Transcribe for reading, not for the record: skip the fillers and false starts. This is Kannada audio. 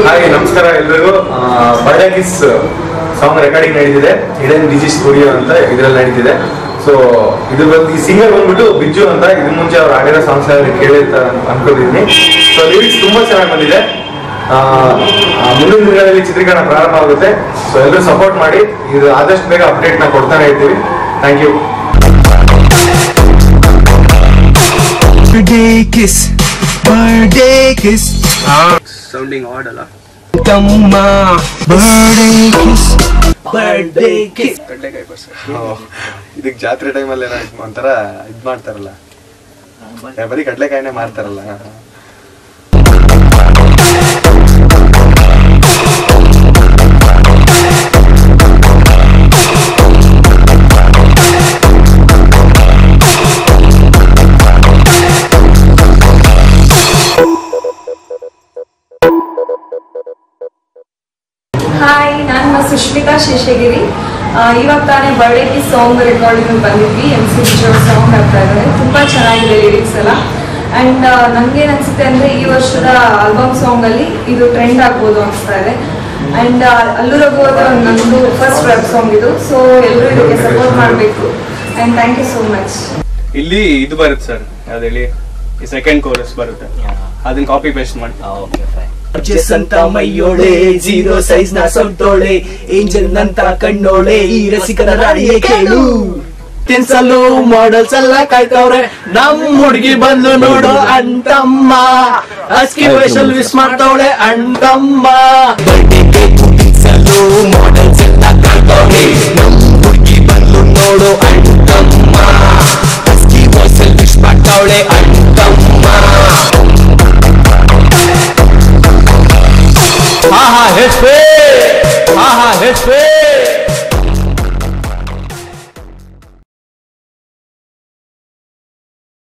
ಹಾಗೆ ನಮಸ್ಕಾರ ಎಲ್ರಿಗೂ. ಬರ್ಡೇ ಕಿಸ್ ಸಾಂಗ್ ರೆಕಾರ್ಡಿಂಗ್ ನಡೀತಿದೆ ಹಿಡನ್ ಡಿಜಿ ಸ್ಟುಡಿಯೋ ಅಂತ ಇದರಲ್ಲಿ ನಡೀತಿದೆ. ಸೊ ಇದು ಈ ಸಿಂಗರ್ ಬಂದ್ಬಿಟ್ಟು ಬಿಜ್ಜು ಅಂತ. ಇದ್ರ ಮುಂಚೆ ಅವ್ರು ಆಗಿರೋ ಸಾಂಗ್ಸ್ ಕೇಳಿರ್ತ ಅನ್ಕೊಂಡಿದ್ದೀನಿ. ಸೊ ಲಿರಿಕ್ಸ್ ತುಂಬಾ ಚೆನ್ನಾಗಿ ಬಂದಿದೆ. ಮುಂದಿನ ದಿನಗಳಲ್ಲಿ ಚಿತ್ರೀಕರಣ ಪ್ರಾರಂಭ ಆಗುತ್ತೆ. ಸೊ ಎಲ್ಲರೂ ಸಪೋರ್ಟ್ ಮಾಡಿ. ಇದು ಆದಷ್ಟು ಬೇಗ ಅಪ್ಡೇಟ್ ನ ಕೊಡ್ತಾನೆ ಇರ್ತೀವಿ. Thank you. Birthday kiss sounding odd alla Tamma birthday kiss ಕಡ್ಲೆಕಾಯಿ ಬರ್ಸ ಇದಕ್ಕೆ ಜಾತ್ರೆ ಟೈಮಲ್ಲಿ ಏನೋ ಒಂಥರ ಇದು ಮಾಡ್ತಾರಲ್ಲ, ಬರೀ ಕಡ್ಲೆಕಾಯಿನೇ ಮಾರ್ತಾರಲ್ಲ. ಹಾಯ್, ನಾನು ಸುಷ್ಮಿತಾ ಶೇಷಗಿರಿ. ಇವಾಗ ತಾನೇ ಬರ್ಡೇ ಕಿಸ್ ಸಾಂಗ್ ರೆಕಾರ್ಡಿಂಗ್ ಬಂದಿದ್ವಿ. MC ವಿಜಯ್ ಸಾಂಗ್ ಹಾಡ್ತಾ ಇದ್ದಾರೆ. ತುಂಬ ಚೆನ್ನಾಗಿದೆ ಲಿರಿಕ್ಸ್ ಎಲ್ಲ. ಆ್ಯಂಡ್ ನನಗೇನು ಅನಿಸುತ್ತೆ ಅಂದರೆ ಈ ವರ್ಷದ ಆಲ್ಬಮ್ ಸಾಂಗಲ್ಲಿ ಇದು ಟ್ರೆಂಡ್ ಆಗ್ಬೋದು ಅನಿಸ್ತಾ ಇದೆ. ಆ್ಯಂಡ್ ಅಲ್ಲು ರಘು ಅವರ ನಂದು ಫಸ್ಟ್ ವೆಬ್ ಸಾಂಗ್ ಇದು. ಸೊ ಎಲ್ಲರೂ ಇದಕ್ಕೆ ಸಪೋರ್ಟ್ ಮಾಡಬೇಕು. And thank you so much. ಇಲ್ಲಿ ಇದು ಬರುತ್ತೆ ಸರ್, ಅದೇಳಿ ಈ ಸೆಕೆಂಡ್ ಕೋರಸ್ ಬರುತ್ತೆ, ಅದನ್ನ ಕಾಪಿ ಪೇಸ್ಟ್ ಮಾಡಿ. ಅಂತ ಮೈಯೋಳೆ ಜೀರೋ ಸೈಜ್ ನ ಸೊಂಟೋಳೆ ಏಂಜಲ್ ನಂತ ಕಣ್ಣೋಳೆ ಈ ರಸಿಕರ ರಾಣಿಯೇ ಕೇಳು. ತಿನ್ಸಲು ಮಾಡಲ್ಸ್ ಎಲ್ಲ ಕಾಯ್ತವ್ರೆ ನಮ್ ಹುಡುಗಿ ಬಂದು ನೋಡು ಅಂತಮ್ಮ. ಅಸ್ಕಿ ವಯಸ್ಸಲ್ ವಿಶ್ ಮಾಡ್ತವಳೆ ಅಂತಮ್ಮ. ತಿನ್ಸಲು ಮಾಡಲ್ಸ್ ಎಲ್ಲ ಕಾಯ್ತವ್ರೆ ನಮ್ ಹುಡುಗಿ ಬಂದು ನೋಡು ಅಂತಮ್ಮ. ಅಸ್ಕಿ ವಯಸ್ಸಲ್ ವಿಶ್ ಮಾಡ್ತವಳೆ ಅಂತಮ್ಮ. Ha ha, hit